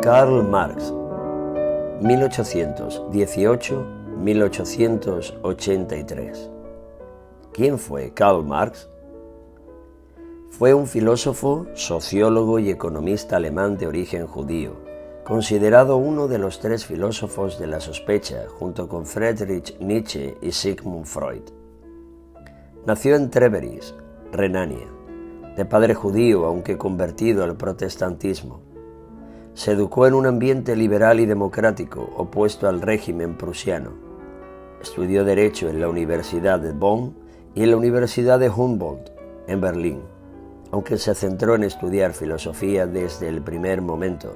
Karl Marx, 1818-1883. ¿Quién fue Karl Marx? Fue un filósofo, sociólogo y economista alemán de origen judío, considerado uno de los tres filósofos de la sospecha, junto con Friedrich Nietzsche y Sigmund Freud. Nació en Treveris, Renania, de padre judío aunque convertido al protestantismo. Se educó en un ambiente liberal y democrático opuesto al régimen prusiano. Estudió Derecho en la Universidad de Bonn y en la Universidad de Humboldt, en Berlín, aunque se centró en estudiar filosofía desde el primer momento.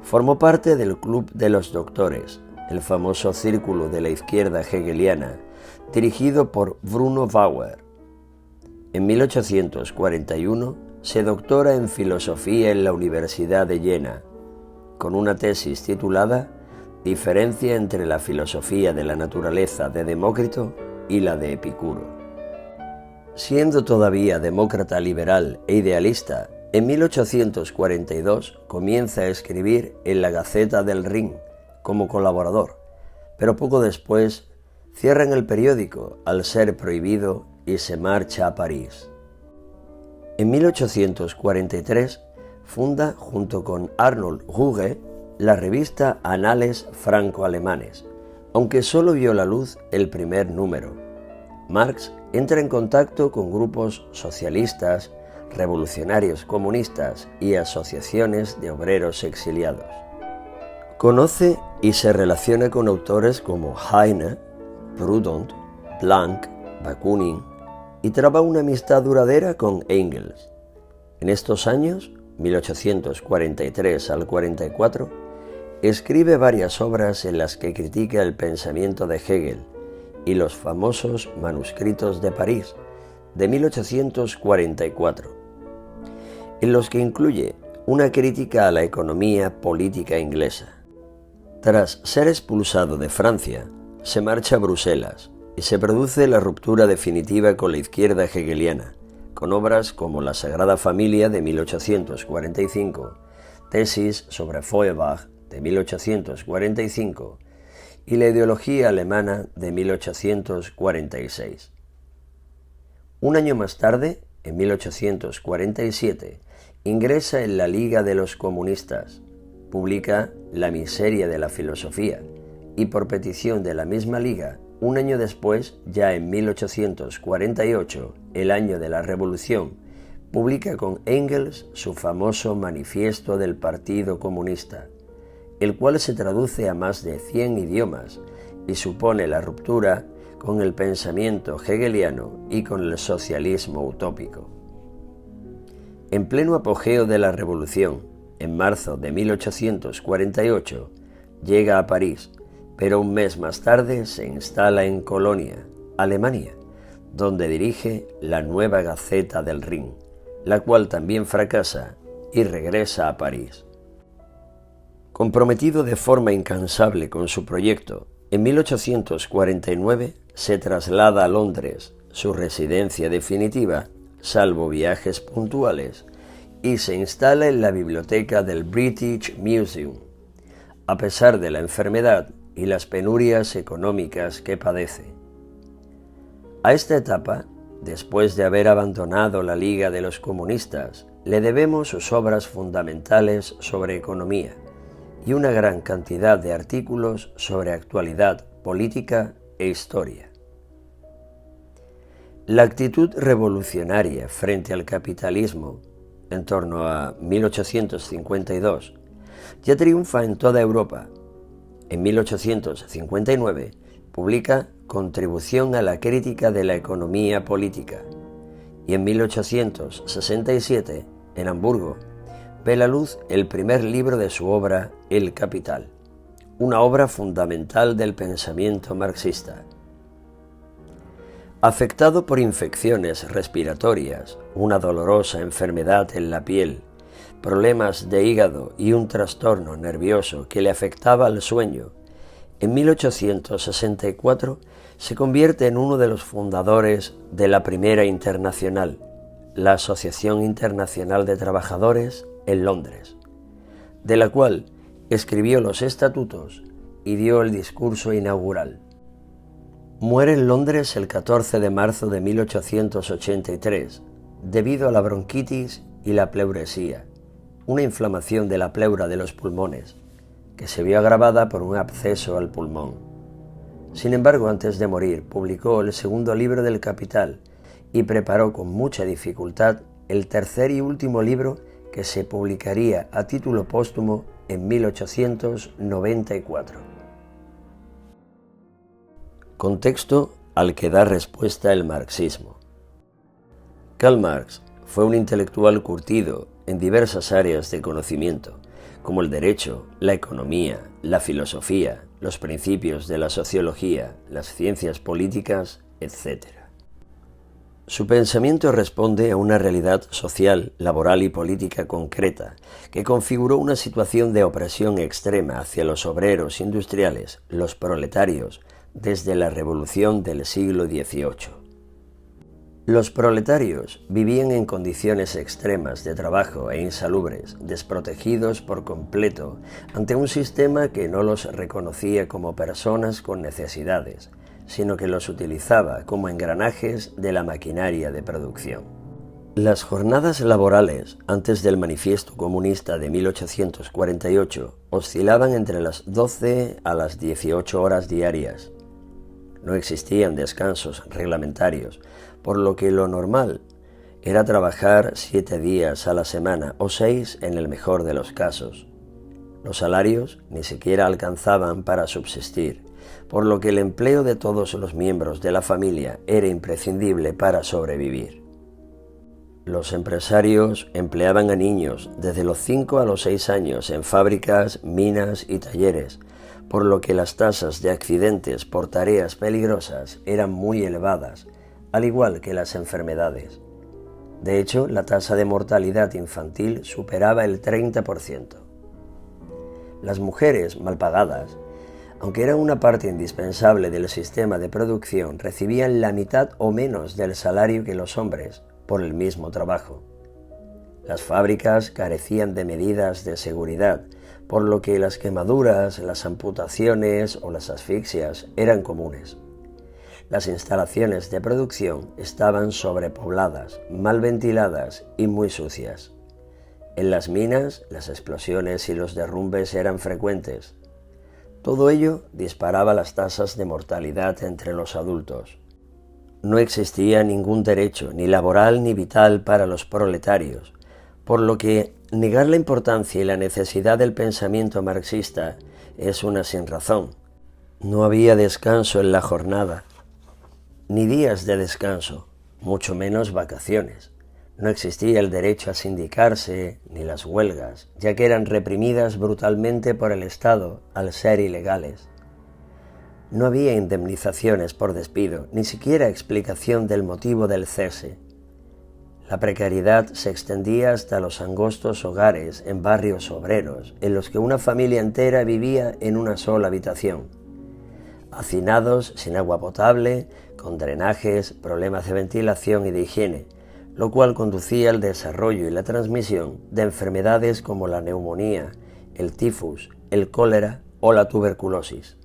Formó parte del Club de los Doctores, el famoso círculo de la izquierda hegeliana, dirigido por Bruno Bauer. En 1841 se doctora en filosofía en la Universidad de Jena, con una tesis titulada Diferencia entre la filosofía de la naturaleza de Demócrito y la de Epicuro. Siendo todavía demócrata liberal e idealista, en 1842 comienza a escribir en la Gaceta del Rin como colaborador, pero poco después cierran el periódico al ser prohibido y se marcha a París. En 1843 funda junto con Arnold Ruge la revista Anales Franco-Alemanes, aunque solo vio la luz el primer número. Marx entra en contacto con grupos socialistas, revolucionarios comunistas y asociaciones de obreros exiliados. Conoce y se relaciona con autores como Heine, Proudhon, Blanc, Bakunin, y traba una amistad duradera con Engels. En estos años, 1843 al 44, escribe varias obras en las que critica el pensamiento de Hegel y los famosos manuscritos de París de 1844, en los que incluye una crítica a la economía política inglesa. Tras ser expulsado de Francia, se marcha a Bruselas y se produce la ruptura definitiva con la izquierda hegeliana, con obras como La Sagrada Familia de 1845, Tesis sobre Feuerbach de 1845 y La ideología alemana de 1846. Un año más tarde, en 1847, ingresa en la Liga de los Comunistas, publica La miseria de la filosofía y por petición de la misma Liga, un año después, ya en 1848, el año de la Revolución, publica con Engels su famoso Manifiesto del Partido Comunista, el cual se traduce a más de 100 idiomas y supone la ruptura con el pensamiento hegeliano y con el socialismo utópico. En pleno apogeo de la Revolución, en marzo de 1848, llega a París, pero un mes más tarde se instala en Colonia, Alemania, donde dirige la Nueva Gaceta del Rin, la cual también fracasa y regresa a París. Comprometido de forma incansable con su proyecto, en 1849 se traslada a Londres, su residencia definitiva, salvo viajes puntuales, y se instala en la biblioteca del British Museum, a pesar de la enfermedad y las penurias económicas que padece. A esta etapa, después de haber abandonado la Liga de los Comunistas, le debemos sus obras fundamentales sobre economía y una gran cantidad de artículos sobre actualidad, política e historia. La actitud revolucionaria frente al capitalismo, en torno a 1852, ya triunfa en toda Europa. En 1859 publica Contribución a la crítica de la economía política y en 1867, en Hamburgo, ve la luz el primer libro de su obra El Capital, una obra fundamental del pensamiento marxista. Afectado por infecciones respiratorias, una dolorosa enfermedad en la piel, problemas de hígado y un trastorno nervioso que le afectaba al sueño, en 1864 se convierte en uno de los fundadores de la Primera Internacional, la Asociación Internacional de Trabajadores en Londres, de la cual escribió los estatutos y dio el discurso inaugural. Muere en Londres el 14 de marzo de 1883 debido a la bronquitis y la pleuresía, una inflamación de la pleura de los pulmones, que se vio agravada por un absceso al pulmón. Sin embargo, antes de morir, publicó el segundo libro del Capital y preparó con mucha dificultad el tercer y último libro que se publicaría a título póstumo en 1894. Contexto al que da respuesta el marxismo. Karl Marx fue un intelectual curtido en diversas áreas de conocimiento, como el derecho, la economía, la filosofía, los principios de la sociología, las ciencias políticas, etc. Su pensamiento responde a una realidad social, laboral y política concreta que configuró una situación de opresión extrema hacia los obreros industriales, los proletarios, desde la revolución del siglo XVIII. Los proletarios vivían en condiciones extremas de trabajo e insalubres, desprotegidos por completo ante un sistema que no los reconocía como personas con necesidades, sino que los utilizaba como engranajes de la maquinaria de producción. Las jornadas laborales, antes del Manifiesto Comunista de 1848, oscilaban entre las 12 a las 18 horas diarias. No existían descansos reglamentarios, por lo que lo normal era trabajar 7 días a la semana o 6 en el mejor de los casos. Los salarios ni siquiera alcanzaban para subsistir, por lo que el empleo de todos los miembros de la familia era imprescindible para sobrevivir. Los empresarios empleaban a niños desde los 5 a los 6 años en fábricas, minas y talleres, por lo que las tasas de accidentes por tareas peligrosas eran muy elevadas, al igual que las enfermedades. De hecho, la tasa de mortalidad infantil superaba el 30%. Las mujeres mal pagadas, aunque eran una parte indispensable del sistema de producción, recibían la mitad o menos del salario que los hombres por el mismo trabajo. Las fábricas carecían de medidas de seguridad, por lo que las quemaduras, las amputaciones o las asfixias eran comunes. Las instalaciones de producción estaban sobrepobladas, mal ventiladas y muy sucias. En las minas, las explosiones y los derrumbes eran frecuentes. Todo ello disparaba las tasas de mortalidad entre los adultos. No existía ningún derecho, ni laboral ni vital, para los proletarios, por lo que negar la importancia y la necesidad del pensamiento marxista es una sinrazón. No había descanso en la jornada, ni días de descanso, mucho menos vacaciones. No existía el derecho a sindicarse ni las huelgas, ya que eran reprimidas brutalmente por el Estado al ser ilegales. No había indemnizaciones por despido, ni siquiera explicación del motivo del cese. La precariedad se extendía hasta los angostos hogares en barrios obreros, en los que una familia entera vivía en una sola habitación. Hacinados, sin agua potable, con drenajes, problemas de ventilación y de higiene, lo cual conducía al desarrollo y la transmisión de enfermedades como la neumonía, el tifus, el cólera o la tuberculosis.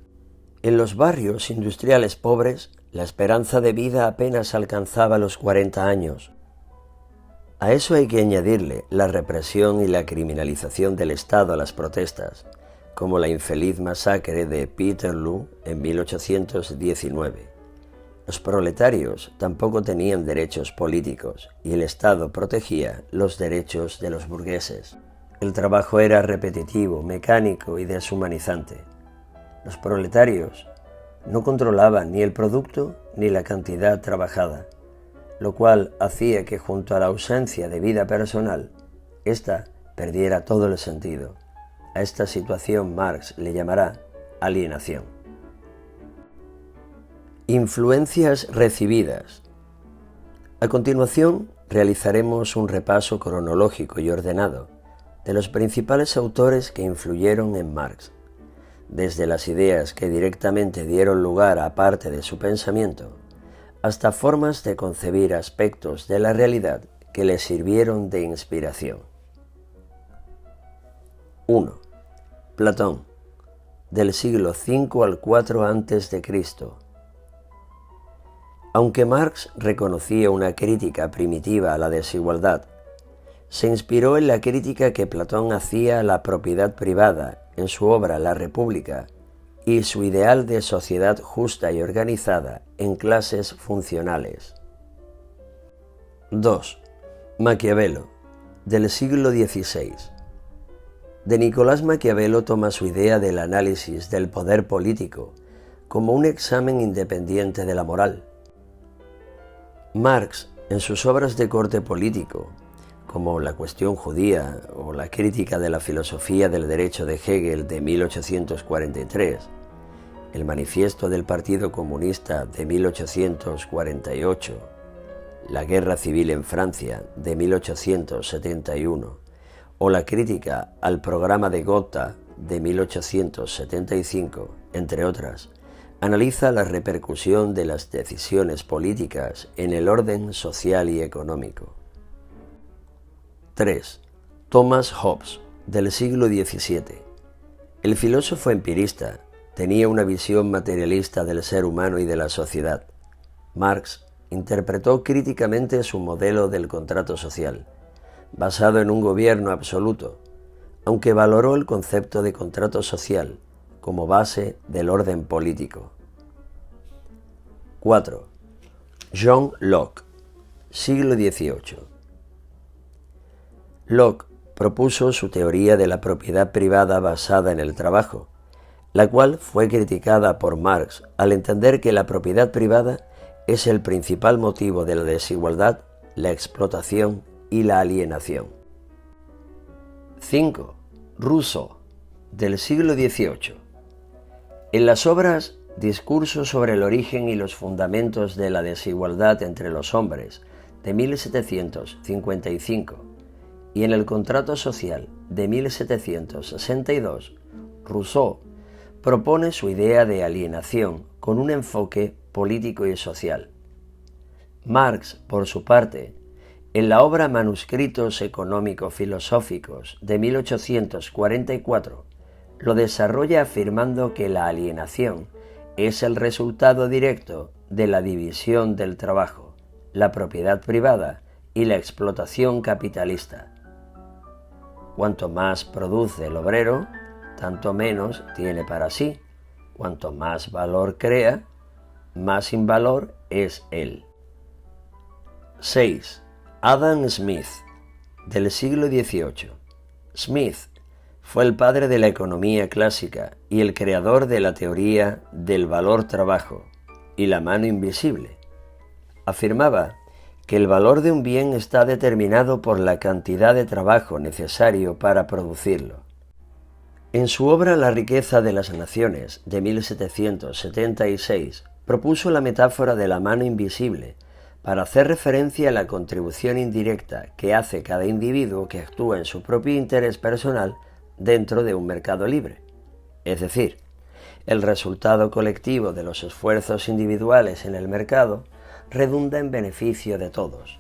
En los barrios industriales pobres, la esperanza de vida apenas alcanzaba los 40 años. A eso hay que añadirle la represión y la criminalización del Estado a las protestas, como la infeliz masacre de Peterloo en 1819. Los proletarios tampoco tenían derechos políticos y el Estado protegía los derechos de los burgueses. El trabajo era repetitivo, mecánico y deshumanizante. Los proletarios no controlaban ni el producto ni la cantidad trabajada, lo cual hacía que, junto a la ausencia de vida personal, ésta perdiera todo el sentido. A esta situación Marx le llamará alienación. Influencias recibidas. A continuación, realizaremos un repaso cronológico y ordenado de los principales autores que influyeron en Marx, desde las ideas que directamente dieron lugar a parte de su pensamiento, hasta formas de concebir aspectos de la realidad que le sirvieron de inspiración. 1. Platón, del siglo V al IV a.C. Aunque Marx reconocía una crítica primitiva a la desigualdad, se inspiró en la crítica que Platón hacía a la propiedad privada en su obra La República y su ideal de sociedad justa y organizada en clases funcionales. 2. Maquiavelo, del siglo XVI. De Nicolás Maquiavelo toma su idea del análisis del poder político como un examen independiente de la moral. Marx, en sus obras de corte político, como La cuestión judía o la crítica de la filosofía del derecho de Hegel de 1843, el manifiesto del Partido Comunista de 1848, la Guerra Civil en Francia de 1871 o la crítica al programa de Gotha de 1875, entre otras, analiza la repercusión de las decisiones políticas en el orden social y económico. 3. Thomas Hobbes, del siglo XVII. El filósofo empirista tenía una visión materialista del ser humano y de la sociedad. Marx interpretó críticamente su modelo del contrato social, basado en un gobierno absoluto, aunque valoró el concepto de contrato social como base del orden político. 4. John Locke, siglo XVIII. Locke propuso su teoría de la propiedad privada basada en el trabajo, la cual fue criticada por Marx al entender que la propiedad privada es el principal motivo de la desigualdad, la explotación y la alienación. 5. Rousseau, del siglo XVIII. En las obras Discurso sobre el origen y los fundamentos de la desigualdad entre los hombres, de 1755, y en el Contrato social, de 1762, Rousseau propone su idea de alienación con un enfoque político y social. Marx, por su parte, en la obra Manuscritos económico-filosóficos de 1844, lo desarrolla afirmando que la alienación es el resultado directo de la división del trabajo, la propiedad privada y la explotación capitalista. Cuanto más produce el obrero, tanto menos tiene para sí. Cuanto más valor crea, más sin valor es él. 6. Adam Smith, del siglo XVIII. Smith fue el padre de la economía clásica y el creador de la teoría del valor trabajo y la mano invisible. Afirmaba que el valor de un bien está determinado por la cantidad de trabajo necesario para producirlo. En su obra La riqueza de las naciones, de 1776, propuso la metáfora de la mano invisible para hacer referencia a la contribución indirecta que hace cada individuo que actúa en su propio interés personal dentro de un mercado libre. Es decir, el resultado colectivo de los esfuerzos individuales en el mercado redunda en beneficio de todos.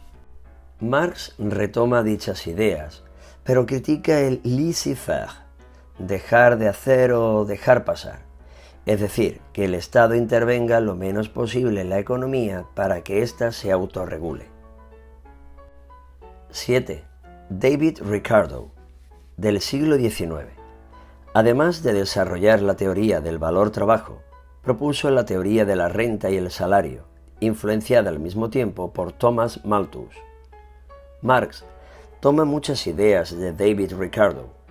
Marx retoma dichas ideas, pero critica el laissez-faire, dejar de hacer o dejar pasar, es decir, que el Estado intervenga lo menos posible en la economía para que ésta se autorregule. 7. David Ricardo, del siglo XIX. Además de desarrollar la teoría del valor-trabajo, propuso la teoría de la renta y el salario, influenciada al mismo tiempo por Thomas Malthus. Marx toma muchas ideas de David Ricardo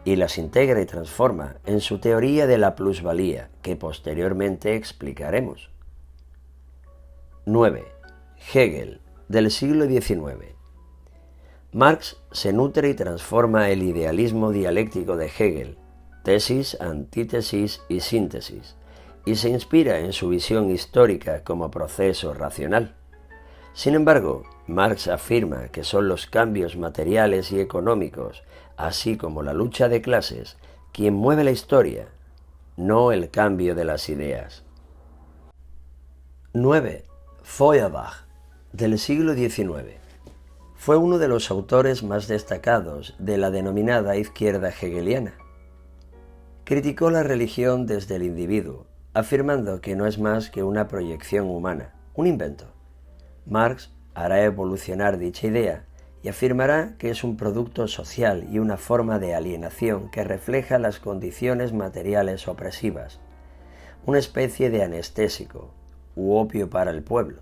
y las integra y transforma en su teoría de la plusvalía, que posteriormente explicaremos. 9. Hegel, del siglo XIX. Marx se nutre y transforma el idealismo dialéctico de Hegel, tesis, antítesis y síntesis, y se inspira en su visión histórica como proceso racional. Sin embargo, Marx afirma que son los cambios materiales y económicos, así como la lucha de clases, quien mueve la historia, no el cambio de las ideas. 9. Feuerbach, del siglo XIX. Fue uno de los autores más destacados de la denominada izquierda hegeliana. criticó la religión desde el individuo, afirmando que no es más que una proyección humana, un invento. Marx hará evolucionar dicha idea y afirmará que es un producto social y una forma de alienación que refleja las condiciones materiales opresivas, una especie de anestésico u opio para el pueblo.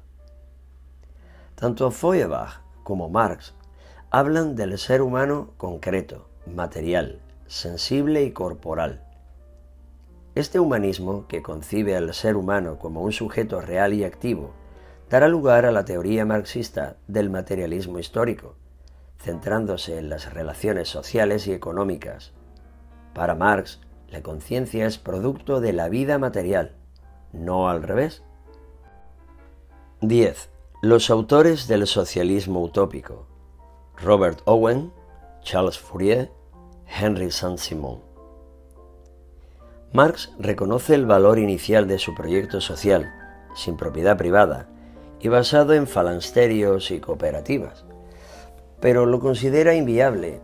Tanto Feuerbach como Marx hablan del ser humano concreto, material, sensible y corporal. Este humanismo, que concibe al ser humano como un sujeto real y activo, dará lugar a la teoría marxista del materialismo histórico, centrándose en las relaciones sociales y económicas. Para Marx, la conciencia es producto de la vida material, no al revés. 10. Los autores del socialismo utópico: Robert Owen, Charles Fourier, Henry Saint-Simon. Marx reconoce el valor inicial de su proyecto social, sin propiedad privada y basado en falansterios y cooperativas, pero lo considera inviable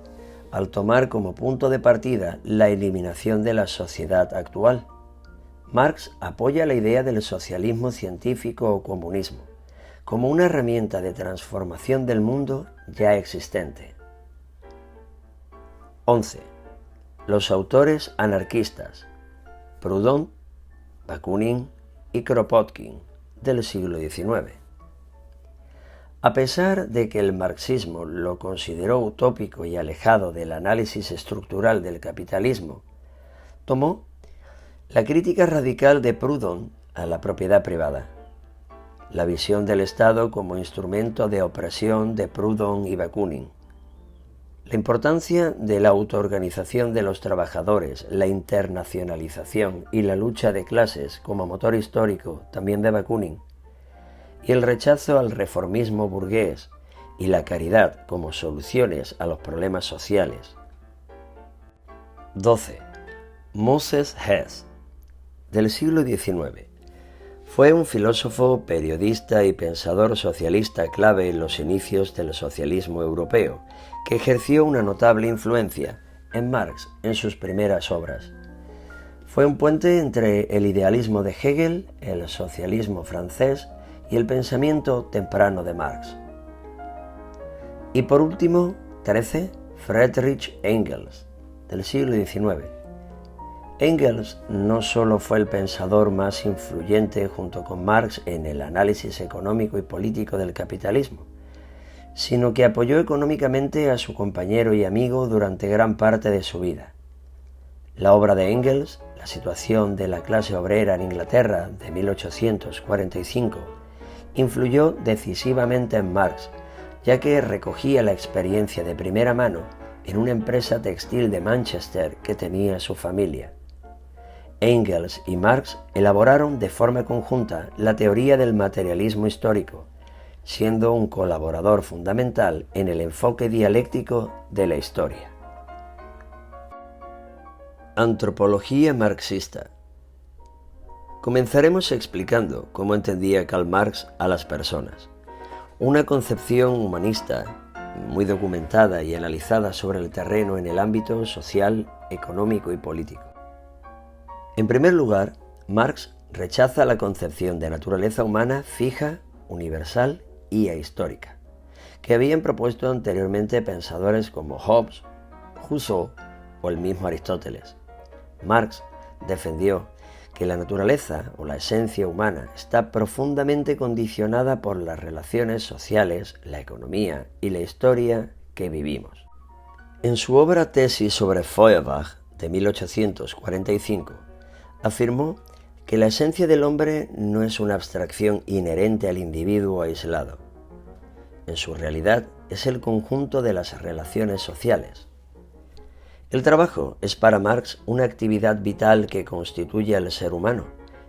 al tomar como punto de partida la eliminación de la sociedad actual. Marx apoya la idea del socialismo científico o comunismo como una herramienta de transformación del mundo ya existente. 11. Los autores anarquistas: Proudhon, Bakunin y Kropotkin, del siglo XIX. A pesar de que el marxismo lo consideró utópico y alejado del análisis estructural del capitalismo, tomó la crítica radical de Proudhon a la propiedad privada, la visión del Estado como instrumento de opresión de Proudhon y Bakunin, la importancia de la autoorganización de los trabajadores, la internacionalización y la lucha de clases como motor histórico también de Bakunin, y el rechazo al reformismo burgués y la caridad como soluciones a los problemas sociales. 12. Moses Hess, del siglo XIX. Fue un filósofo, periodista y pensador socialista clave en los inicios del socialismo europeo, que ejerció una notable influencia en Marx en sus primeras obras. Fue un puente entre el idealismo de Hegel, el socialismo francés y el pensamiento temprano de Marx. Y por último, 13. Friedrich Engels, del siglo XIX. Engels no solo fue el pensador más influyente junto con Marx en el análisis económico y político del capitalismo, sino que apoyó económicamente a su compañero y amigo durante gran parte de su vida. La obra de Engels, La situación de la clase obrera en Inglaterra, de 1845, influyó decisivamente en Marx, ya que recogía la experiencia de primera mano en una empresa textil de Manchester que tenía su familia. Engels y Marx elaboraron de forma conjunta la teoría del materialismo histórico, siendo un colaborador fundamental en el enfoque dialéctico de la historia. Antropología marxista. Comenzaremos explicando cómo entendía Karl Marx a las personas, una concepción humanista muy documentada y analizada sobre el terreno en el ámbito social, económico y político. En primer lugar, Marx rechaza la concepción de naturaleza humana fija, universal y ahistórica, que habían propuesto anteriormente pensadores como Hobbes, Rousseau o el mismo Aristóteles. Marx defendió que la naturaleza o la esencia humana está profundamente condicionada por las relaciones sociales, la economía y la historia que vivimos. En su obra Tesis sobre Feuerbach, de 1845, afirmó que la esencia del hombre no es una abstracción inherente al individuo aislado. En su realidad es el conjunto de las relaciones sociales. El trabajo es para Marx una actividad vital que constituye al ser humano,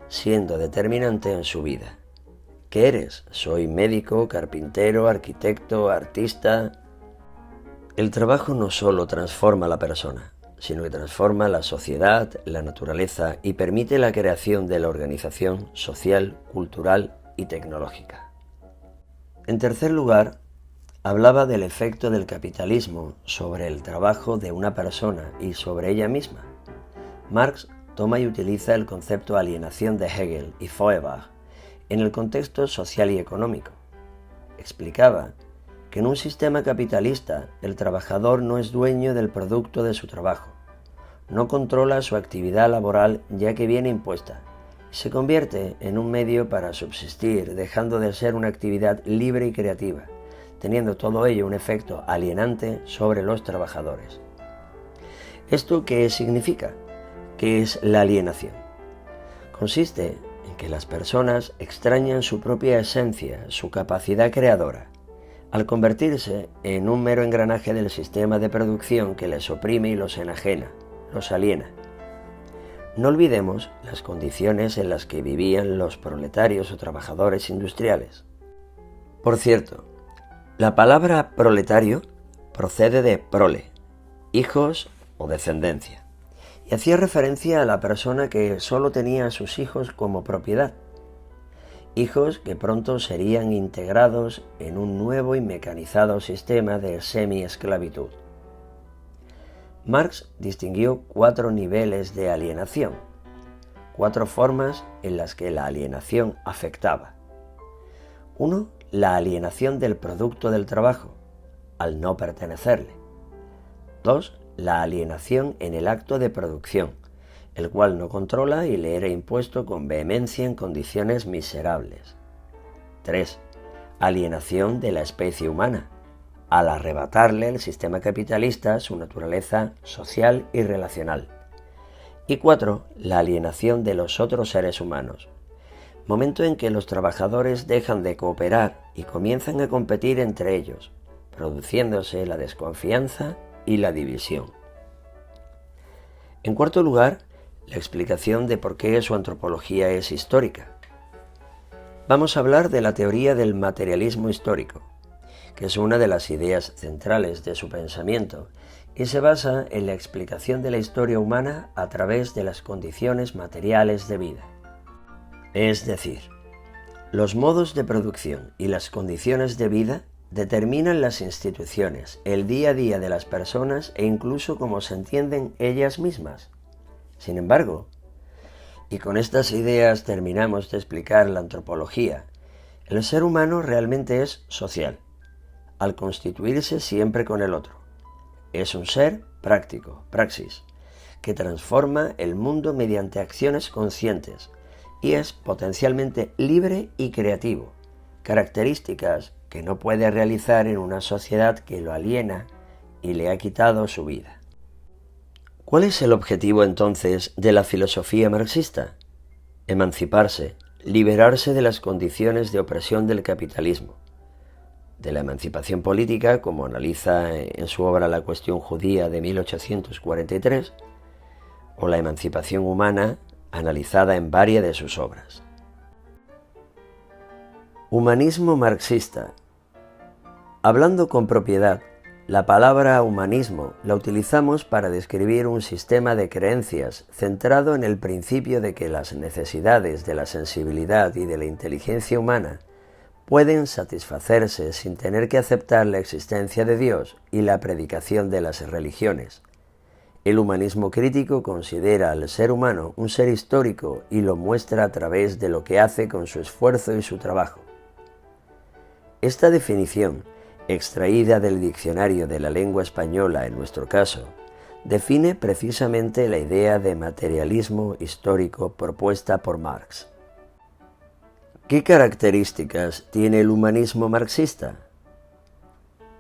siendo determinante en su vida. ¿Qué eres? Soy médico, carpintero, arquitecto, artista. El trabajo no solo transforma a la persona, sino que transforma la sociedad, la naturaleza y permite la creación de la organización social, cultural y tecnológica. En tercer lugar, hablaba del efecto del capitalismo sobre el trabajo de una persona y sobre ella misma. Marx toma y utiliza el concepto alienación de Hegel y Feuerbach en el contexto social y económico. Explicaba que en un sistema capitalista el trabajador no es dueño del producto de su trabajo, no controla su actividad laboral ya que viene impuesta, y se convierte en un medio para subsistir, dejando de ser una actividad libre y creativa, teniendo todo ello un efecto alienante sobre los trabajadores. ¿Esto qué significa? ¿Qué es la alienación? Consiste en que las personas extrañan su propia esencia, su capacidad creadora, al convertirse en un mero engranaje del sistema de producción que les oprime y los enajena, los aliena. No olvidemos las condiciones en las que vivían los proletarios o trabajadores industriales. Por cierto, la palabra proletario procede de prole, hijos o descendencia, y hacía referencia a la persona que solo tenía a sus hijos como propiedad, hijos que pronto serían integrados en un nuevo y mecanizado sistema de semi-esclavitud. Marx distinguió 4 niveles de alienación, 4 formas en las que la alienación afectaba. 1. La alienación del producto del trabajo, al no pertenecerle. 2. La alienación en el acto de producción, el cual no controla y le era impuesto con vehemencia en condiciones miserables. 3. Alienación de la especie humana, al arrebatarle el sistema capitalista su naturaleza social y relacional. Y 4. La alienación de los otros seres humanos, momento en que los trabajadores dejan de cooperar y comienzan a competir entre ellos, produciéndose la desconfianza y la división. En cuarto lugar, la explicación de por qué su antropología es histórica. Vamos a hablar de la teoría del materialismo histórico, que es una de las ideas centrales de su pensamiento y se basa en la explicación de la historia humana a través de las condiciones materiales de vida. Es decir, los modos de producción y las condiciones de vida determinan las instituciones, el día a día de las personas e incluso cómo se entienden ellas mismas. Sin embargo, y con estas ideas terminamos de explicar la antropología, el ser humano realmente es social, al constituirse siempre con el otro. Es un ser práctico, praxis, que transforma el mundo mediante acciones conscientes y es potencialmente libre y creativo, características que no puede realizar en una sociedad que lo aliena y le ha quitado su vida. ¿Cuál es el objetivo entonces de la filosofía marxista? Emanciparse, liberarse de las condiciones de opresión del capitalismo, de la emancipación política, como analiza en su obra La cuestión judía de 1843, o la emancipación humana, analizada en varias de sus obras. Humanismo marxista. Hablando con propiedad, la palabra humanismo la utilizamos para describir un sistema de creencias centrado en el principio de que las necesidades de la sensibilidad y de la inteligencia humana pueden satisfacerse sin tener que aceptar la existencia de Dios y la predicación de las religiones. El humanismo crítico considera al ser humano un ser histórico y lo muestra a través de lo que hace con su esfuerzo y su trabajo. Esta definición, extraída del diccionario de la lengua española en nuestro caso, define precisamente la idea de materialismo histórico propuesta por Marx. ¿Qué características tiene el humanismo marxista?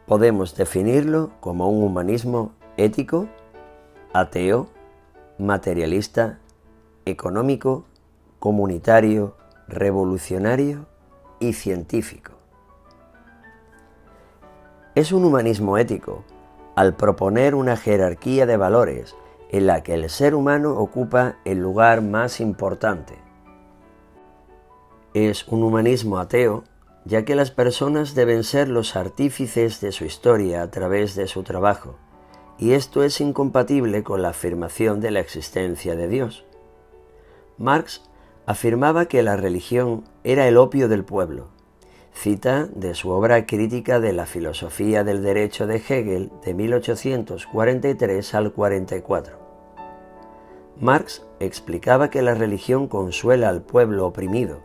Podemos definirlo como un humanismo ético, ateo, materialista, económico, comunitario, revolucionario y científico. Es un humanismo ético al proponer una jerarquía de valores en la que el ser humano ocupa el lugar más importante. Es un humanismo ateo, ya que las personas deben ser los artífices de su historia a través de su trabajo, y esto es incompatible con la afirmación de la existencia de Dios. Marx afirmaba que la religión era el opio del pueblo. Cita de su obra crítica de la filosofía del derecho de Hegel de 1843 al 44. Marx explicaba que la religión consuela al pueblo oprimido,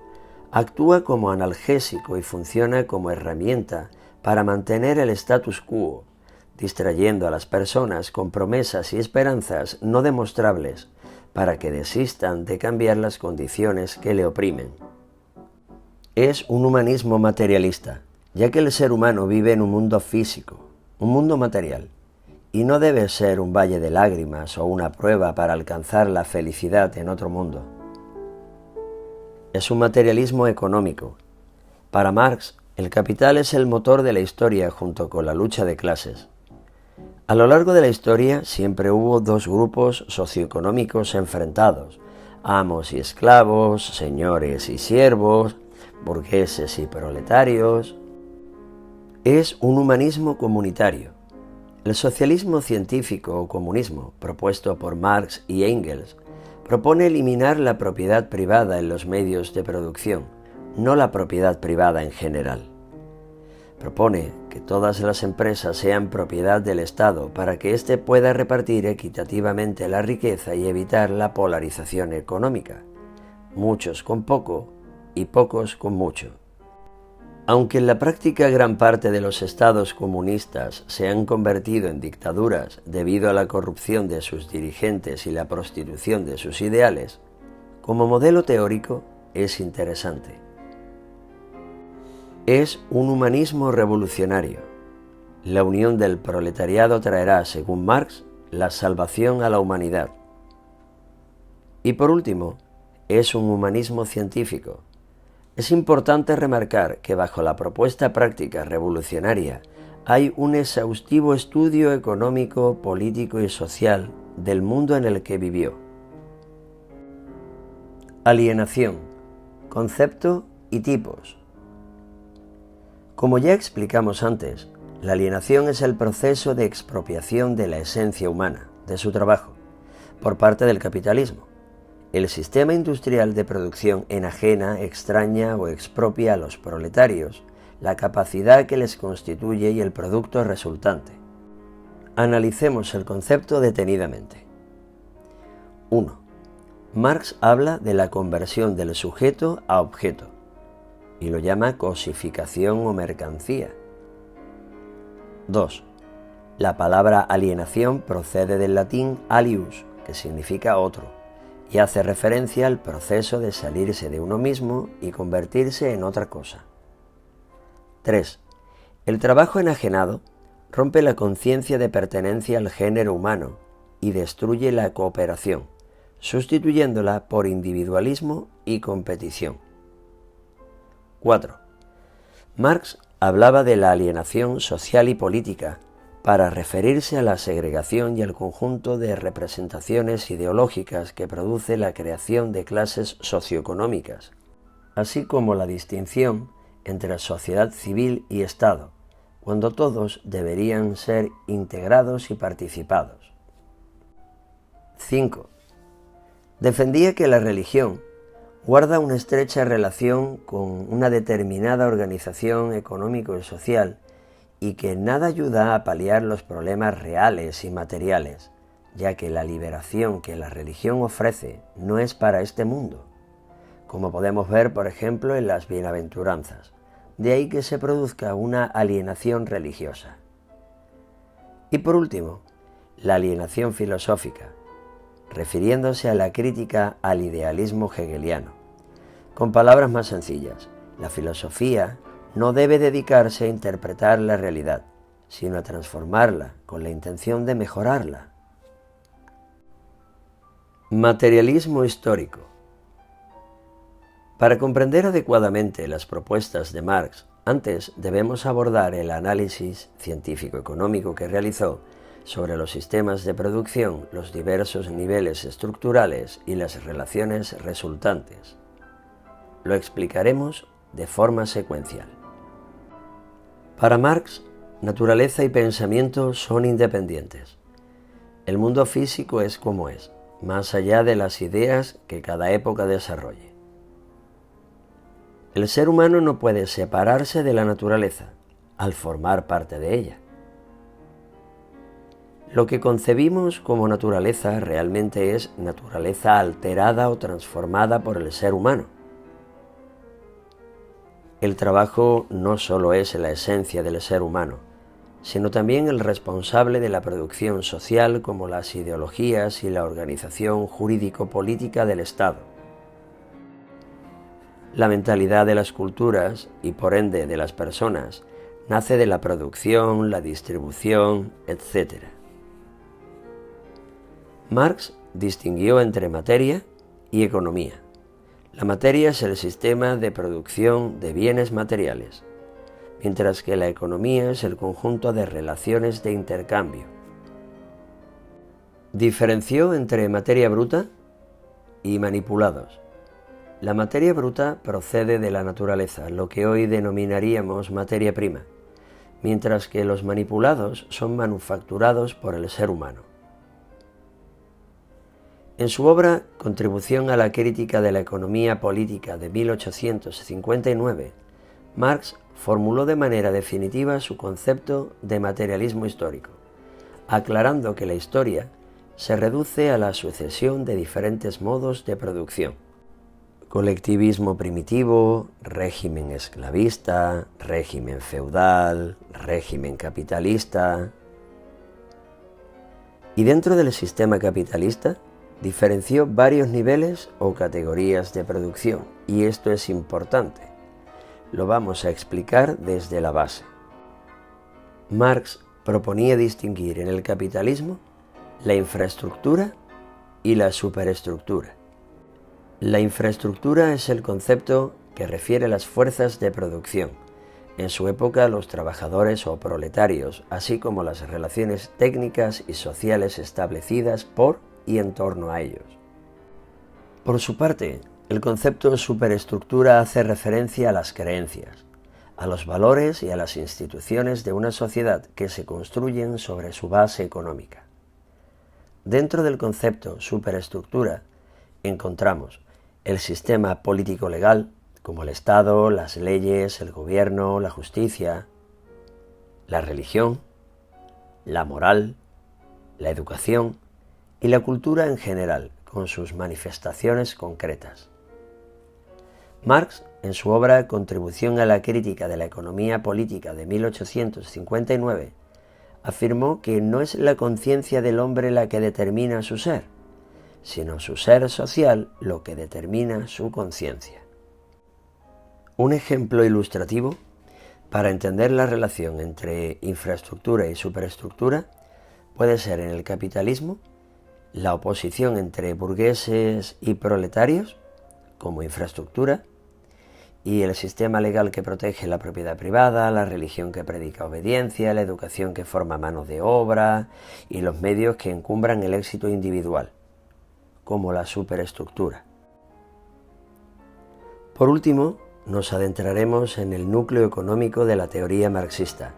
actúa como analgésico y funciona como herramienta para mantener el status quo, distrayendo a las personas con promesas y esperanzas no demostrables para que desistan de cambiar las condiciones que le oprimen. Es un humanismo materialista, ya que el ser humano vive en un mundo físico, un mundo material, y no debe ser un valle de lágrimas o una prueba para alcanzar la felicidad en otro mundo. Es un materialismo económico. Para Marx, el capital es el motor de la historia junto con la lucha de clases. A lo largo de la historia siempre hubo dos grupos socioeconómicos enfrentados: amos y esclavos, señores y siervos, burgueses y proletarios. Es un humanismo comunitario. El socialismo científico o comunismo, propuesto por Marx y Engels, propone eliminar la propiedad privada en los medios de producción, no la propiedad privada en general. Propone que todas las empresas sean propiedad del Estado para que éste pueda repartir equitativamente la riqueza y evitar la polarización económica, muchos con poco y pocos con mucho. Aunque en la práctica gran parte de los estados comunistas se han convertido en dictaduras debido a la corrupción de sus dirigentes y la prostitución de sus ideales, como modelo teórico es interesante. Es un humanismo revolucionario. La unión del proletariado traerá, según Marx, la salvación a la humanidad. Y por último, es un humanismo científico. Es importante remarcar que bajo la propuesta práctica revolucionaria hay un exhaustivo estudio económico, político y social del mundo en el que vivió. Alienación, concepto y tipos. Como ya explicamos antes, la alienación es el proceso de expropiación de la esencia humana, de su trabajo, por parte del capitalismo. El sistema industrial de producción enajena, extraña o expropia a los proletarios la capacidad que les constituye y el producto resultante. Analicemos el concepto detenidamente. 1. Marx habla de la conversión del sujeto a objeto y lo llama cosificación o mercancía. 2. La palabra alienación procede del latín alius, que significa otro, y hace referencia al proceso de salirse de uno mismo y convertirse en otra cosa. 3. El trabajo enajenado rompe la conciencia de pertenencia al género humano y destruye la cooperación, sustituyéndola por individualismo y competición. 4. Marx hablaba de la alienación social y política para referirse a la segregación y al conjunto de representaciones ideológicas que produce la creación de clases socioeconómicas, así como la distinción entre sociedad civil y Estado, cuando todos deberían ser integrados y participados. 5. Defendía que la religión guarda una estrecha relación con una determinada organización económico y social y que nada ayuda a paliar los problemas reales y materiales, ya que la liberación que la religión ofrece no es para este mundo, como podemos ver, por ejemplo, en las bienaventuranzas. De ahí que se produzca una alienación religiosa. Y por último, la alienación filosófica, refiriéndose a la crítica al idealismo hegeliano. Con palabras más sencillas, la filosofía no debe dedicarse a interpretar la realidad, sino a transformarla con la intención de mejorarla. Materialismo histórico. Para comprender adecuadamente las propuestas de Marx, antes debemos abordar el análisis científico-económico que realizó sobre los sistemas de producción, los diversos niveles estructurales y las relaciones resultantes. Lo explicaremos de forma secuencial. Para Marx, naturaleza y pensamiento son independientes. El mundo físico es como es, más allá de las ideas que cada época desarrolle. El ser humano no puede separarse de la naturaleza al formar parte de ella. Lo que concebimos como naturaleza realmente es naturaleza alterada o transformada por el ser humano. El trabajo no solo es la esencia del ser humano, sino también el responsable de la producción social como las ideologías y la organización jurídico-política del Estado. La mentalidad de las culturas y por ende de las personas nace de la producción, la distribución, etc. Marx distinguió entre materia y economía. La materia es el sistema de producción de bienes materiales, mientras que la economía es el conjunto de relaciones de intercambio. Diferenció entre materia bruta y manipulados. La materia bruta procede de la naturaleza, lo que hoy denominaríamos materia prima, mientras que los manipulados son manufacturados por el ser humano. En su obra Contribución a la crítica de la economía política de 1859, Marx formuló de manera definitiva su concepto de materialismo histórico, aclarando que la historia se reduce a la sucesión de diferentes modos de producción: colectivismo primitivo, régimen esclavista, régimen feudal, régimen capitalista. Y dentro del sistema capitalista diferenció varios niveles o categorías de producción, y esto es importante. Lo vamos a explicar desde la base. Marx proponía distinguir en el capitalismo la infraestructura y la superestructura. La infraestructura es el concepto que refiere a las fuerzas de producción, en su época los trabajadores o proletarios, así como las relaciones técnicas y sociales establecidas por y en torno a ellos. Por su parte, el concepto superestructura hace referencia a las creencias, a los valores y a las instituciones de una sociedad que se construyen sobre su base económica. Dentro del concepto superestructura encontramos el sistema político-legal, como el Estado, las leyes, el gobierno, la justicia, la religión, la moral, la educación y la cultura en general, con sus manifestaciones concretas. Marx, en su obra Contribución a la crítica de la economía política de 1859, afirmó que no es la conciencia del hombre la que determina su ser, sino su ser social lo que determina su conciencia. Un ejemplo ilustrativo para entender la relación entre infraestructura y superestructura puede ser en el capitalismo la oposición entre burgueses y proletarios como infraestructura, y el sistema legal que protege la propiedad privada, la religión que predica obediencia, la educación que forma mano de obra y los medios que encumbran el éxito individual, como la superestructura. Por último, nos adentraremos en el núcleo económico de la teoría marxista,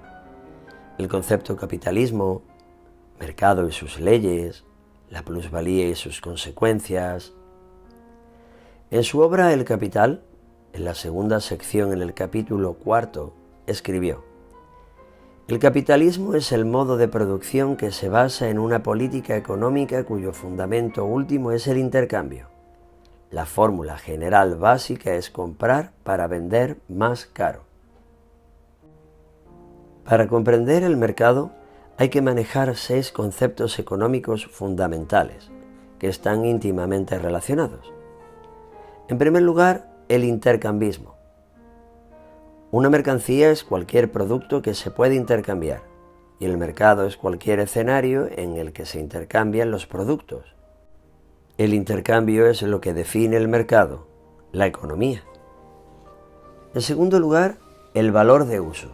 el concepto capitalismo, mercado y sus leyes, la plusvalía y sus consecuencias. En su obra El Capital, en la segunda sección en el capítulo 4, escribió: el capitalismo es el modo de producción que se basa en una política económica cuyo fundamento último es el intercambio. La fórmula general básica es comprar para vender más caro. Para comprender el mercado hay que manejar 6 conceptos económicos fundamentales que están íntimamente relacionados. En primer lugar, el intercambismo. Una mercancía es cualquier producto que se puede intercambiar, y el mercado es cualquier escenario en el que se intercambian los productos. El intercambio es lo que define el mercado, la economía. En segundo lugar, el valor de uso.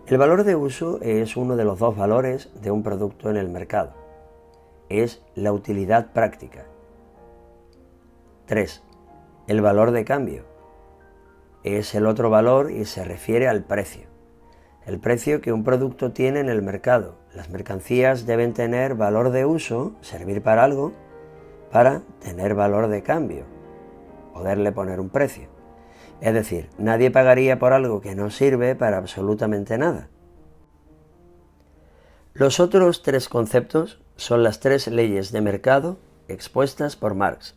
El valor de uso es uno de los 2 valores de un producto en el mercado. Es la utilidad práctica. 3. El valor de cambio. Es el otro valor y se refiere al precio. El precio que un producto tiene en el mercado. Las mercancías deben tener valor de uso, servir para algo, para tener valor de cambio, poderle poner un precio. Es decir, nadie pagaría por algo que no sirve para absolutamente nada. Los otros tres conceptos son las tres leyes de mercado expuestas por Marx.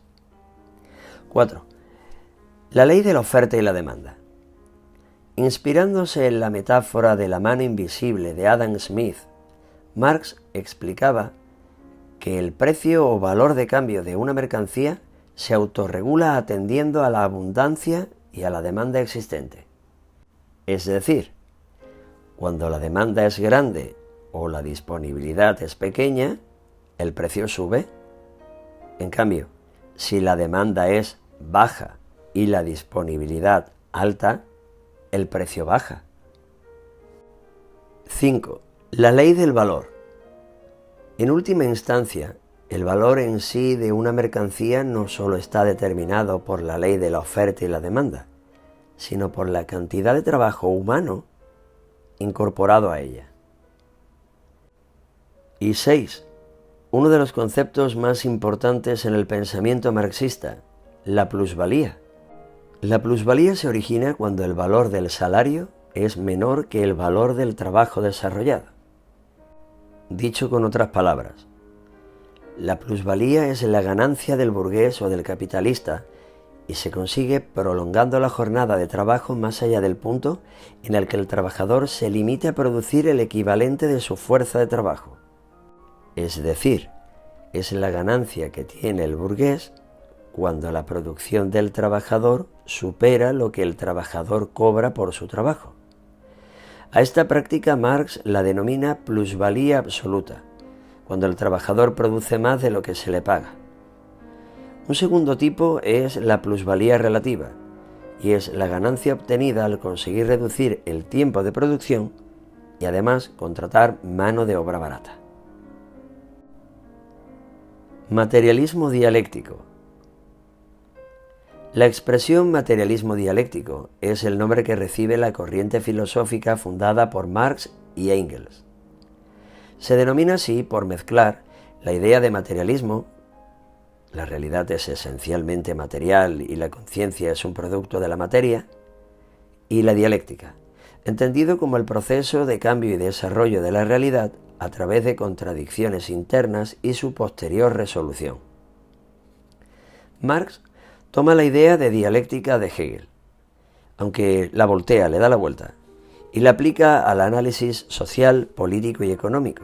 4. La ley de la oferta y la demanda. Inspirándose en la metáfora de la mano invisible de Adam Smith, Marx explicaba que el precio o valor de cambio de una mercancía se autorregula atendiendo a la abundancia y a la demanda existente. Es decir, cuando la demanda es grande o la disponibilidad es pequeña, el precio sube. En cambio, si la demanda es baja y la disponibilidad alta, el precio baja. 5. La ley del valor. En última instancia, el valor en sí de una mercancía no solo está determinado por la ley de la oferta y la demanda, sino por la cantidad de trabajo humano incorporado a ella. Y 6. Uno de los conceptos más importantes en el pensamiento marxista, la plusvalía. La plusvalía se origina cuando el valor del salario es menor que el valor del trabajo desarrollado. Dicho con otras palabras, la plusvalía es la ganancia del burgués o del capitalista y se consigue prolongando la jornada de trabajo más allá del punto en el que el trabajador se limite a producir el equivalente de su fuerza de trabajo. Es decir, es la ganancia que tiene el burgués cuando la producción del trabajador supera lo que el trabajador cobra por su trabajo. A esta práctica Marx la denomina plusvalía absoluta, cuando el trabajador produce más de lo que se le paga. Un segundo tipo es la plusvalía relativa, y es la ganancia obtenida al conseguir reducir el tiempo de producción y además contratar mano de obra barata. Materialismo dialéctico. La expresión materialismo dialéctico es el nombre que recibe la corriente filosófica fundada por Marx y Engels. Se denomina así por mezclar la idea de materialismo, la realidad es esencialmente material y la conciencia es un producto de la materia, y la dialéctica, entendido como el proceso de cambio y desarrollo de la realidad a través de contradicciones internas y su posterior resolución. Marx toma la idea de dialéctica de Hegel, aunque la voltea, le da la vuelta, y la aplica al análisis social, político y económico.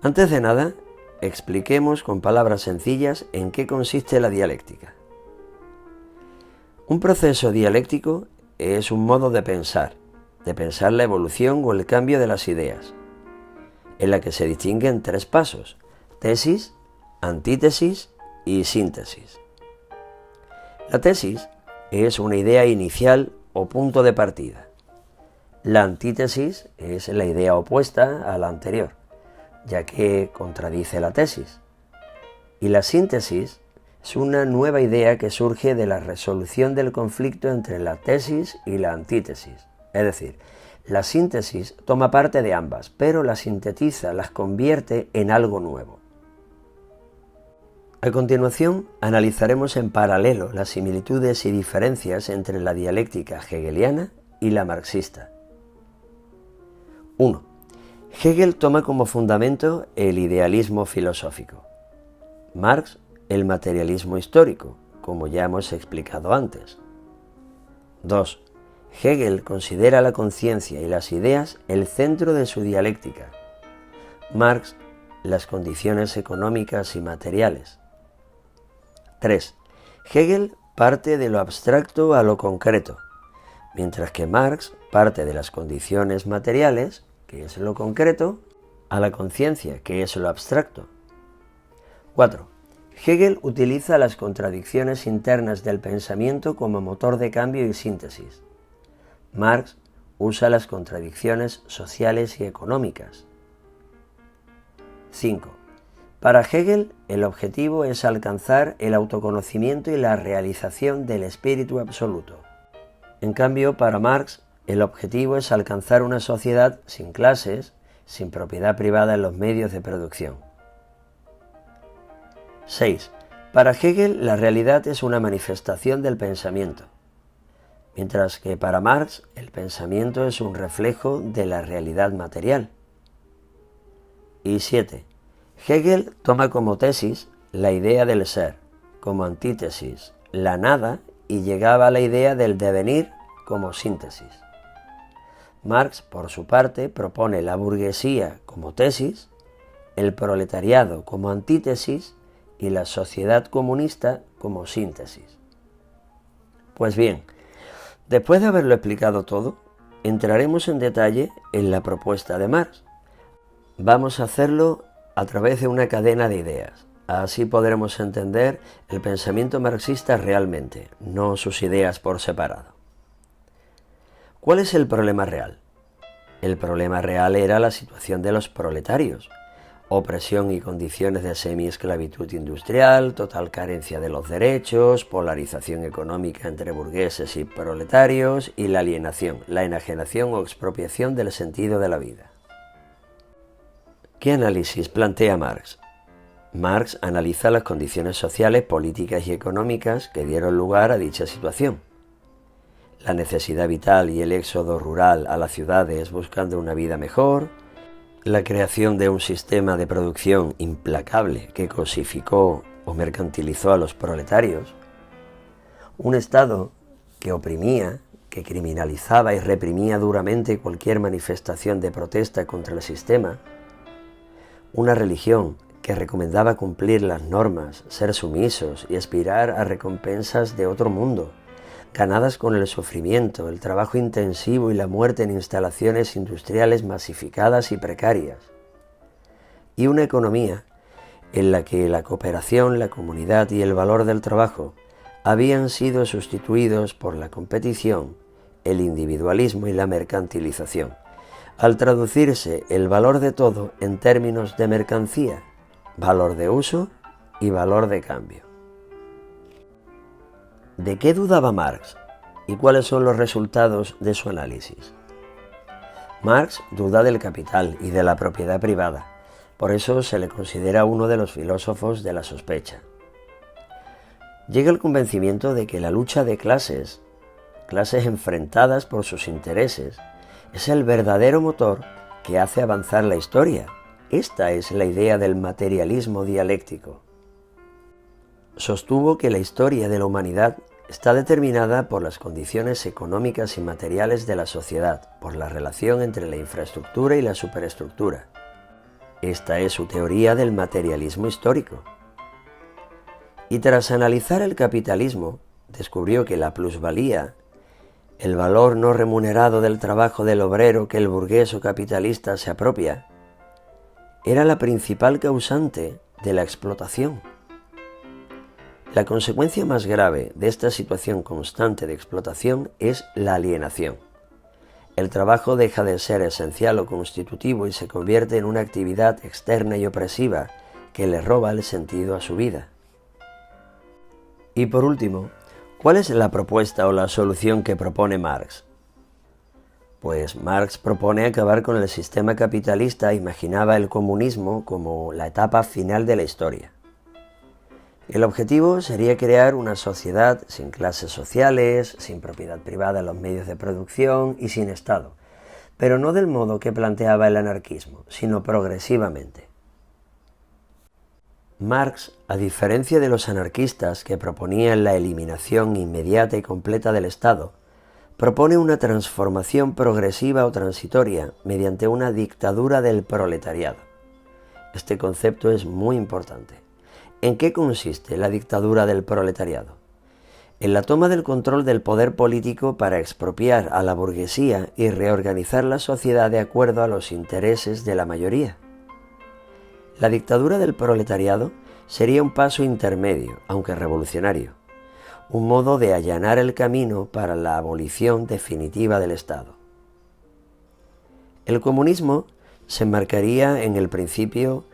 Antes de nada, expliquemos con palabras sencillas en qué consiste la dialéctica. Un proceso dialéctico es un modo de pensar la evolución o el cambio de las ideas, en la que se distinguen tres pasos: tesis, antítesis y síntesis. La tesis es una idea inicial o punto de partida. La antítesis es la idea opuesta a la anterior, ya que contradice la tesis. Y la síntesis es una nueva idea que surge de la resolución del conflicto entre la tesis y la antítesis. Es decir, la síntesis toma parte de ambas, pero las sintetiza, las convierte en algo nuevo. A continuación, analizaremos en paralelo las similitudes y diferencias entre la dialéctica hegeliana y la marxista. 1. Hegel toma como fundamento el idealismo filosófico. Marx, el materialismo histórico, como ya hemos explicado antes. 2. Hegel considera la conciencia y las ideas el centro de su dialéctica. Marx, las condiciones económicas y materiales. 3. Hegel parte de lo abstracto a lo concreto, mientras que Marx parte de las condiciones materiales, que es lo concreto, a la conciencia, que es lo abstracto. 4. Hegel utiliza las contradicciones internas del pensamiento como motor de cambio y síntesis. Marx usa las contradicciones sociales y económicas. 5. Para Hegel, el objetivo es alcanzar el autoconocimiento y la realización del espíritu absoluto. En cambio, para Marx, el objetivo es alcanzar una sociedad sin clases, sin propiedad privada en los medios de producción. 6. Para Hegel, la realidad es una manifestación del pensamiento, mientras que para Marx, el pensamiento es un reflejo de la realidad material. Y 7. Hegel toma como tesis la idea del ser, como antítesis la nada, y llegaba a la idea del devenir como síntesis. Marx, por su parte, propone la burguesía como tesis, el proletariado como antítesis y la sociedad comunista como síntesis. Pues bien, después de haberlo explicado todo, entraremos en detalle en la propuesta de Marx. Vamos a hacerlo a través de una cadena de ideas. Así podremos entender el pensamiento marxista realmente, no sus ideas por separado. ¿Cuál es el problema real? El problema real era la situación de los proletarios, opresión y condiciones de semi-esclavitud industrial, total carencia de los derechos, polarización económica entre burgueses y proletarios y la alienación, la enajenación o expropiación del sentido de la vida. ¿Qué análisis plantea Marx? Marx analiza las condiciones sociales, políticas y económicas que dieron lugar a dicha situación. La necesidad vital y el éxodo rural a las ciudades buscando una vida mejor, la creación de un sistema de producción implacable que cosificó o mercantilizó a los proletarios, un Estado que oprimía, que criminalizaba y reprimía duramente cualquier manifestación de protesta contra el sistema, una religión que recomendaba cumplir las normas, ser sumisos y aspirar a recompensas de otro mundo, ganadas con el sufrimiento, el trabajo intensivo y la muerte en instalaciones industriales masificadas y precarias. Y una economía en la que la cooperación, la comunidad y el valor del trabajo habían sido sustituidos por la competición, el individualismo y la mercantilización, al traducirse el valor de todo en términos de mercancía, valor de uso y valor de cambio. ¿De qué dudaba Marx y cuáles son los resultados de su análisis? Marx duda del capital y de la propiedad privada, por eso se le considera uno de los filósofos de la sospecha. Llega al convencimiento de que la lucha de clases enfrentadas por sus intereses, es el verdadero motor que hace avanzar la historia. Esta es la idea del materialismo dialéctico. Sostuvo que la historia de la humanidad está determinada por las condiciones económicas y materiales de la sociedad, por la relación entre la infraestructura y la superestructura. Esta es su teoría del materialismo histórico. Y tras analizar el capitalismo, descubrió que la plusvalía, el valor no remunerado del trabajo del obrero que el burgués o capitalista se apropia, era la principal causante de la explotación. La consecuencia más grave de esta situación constante de explotación es la alienación. El trabajo deja de ser esencial o constitutivo y se convierte en una actividad externa y opresiva que le roba el sentido a su vida. Y por último, ¿cuál es la propuesta o la solución que propone Marx? Pues Marx propone acabar con el sistema capitalista e imaginaba el comunismo como la etapa final de la historia. El objetivo sería crear una sociedad sin clases sociales, sin propiedad privada en los medios de producción y sin Estado, pero no del modo que planteaba el anarquismo, sino progresivamente. Marx, a diferencia de los anarquistas que proponían la eliminación inmediata y completa del Estado, propone una transformación progresiva o transitoria mediante una dictadura del proletariado. Este concepto es muy importante. ¿En qué consiste la dictadura del proletariado? En la toma del control del poder político para expropiar a la burguesía y reorganizar la sociedad de acuerdo a los intereses de la mayoría. La dictadura del proletariado sería un paso intermedio, aunque revolucionario, un modo de allanar el camino para la abolición definitiva del Estado. El comunismo se enmarcaría en el principio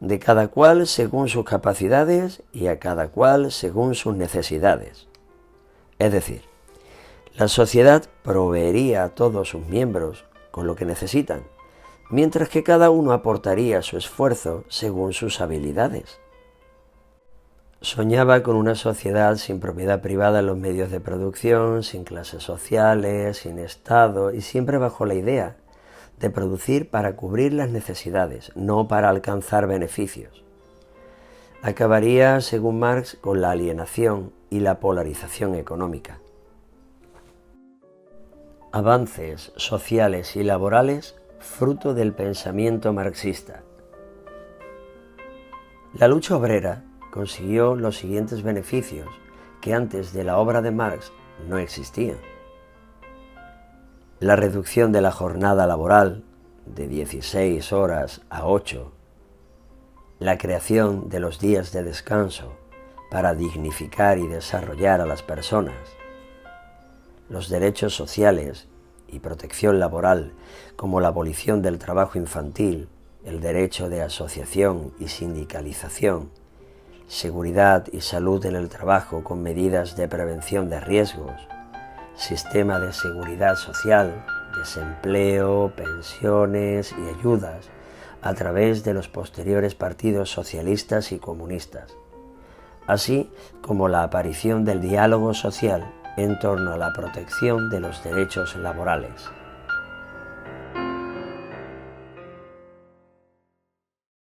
de cada cual según sus capacidades y a cada cual según sus necesidades. Es decir, la sociedad proveería a todos sus miembros con lo que necesitan, mientras que cada uno aportaría su esfuerzo según sus habilidades. Soñaba con una sociedad sin propiedad privada en los medios de producción, sin clases sociales, sin Estado y siempre bajo la idea de producir para cubrir las necesidades, no para alcanzar beneficios. Acabaría, según Marx, con la alienación y la polarización económica. Avances sociales y laborales fruto del pensamiento marxista. La lucha obrera consiguió los siguientes beneficios que antes de la obra de Marx no existían. La reducción de la jornada laboral de 16 horas a 8, la creación de los días de descanso para dignificar y desarrollar a las personas, los derechos sociales y protección laboral como la abolición del trabajo infantil, el derecho de asociación y sindicalización, seguridad y salud en el trabajo con medidas de prevención de riesgos, sistema de seguridad social, desempleo, pensiones y ayudas a través de los posteriores partidos socialistas y comunistas, así como la aparición del diálogo social en torno a la protección de los derechos laborales.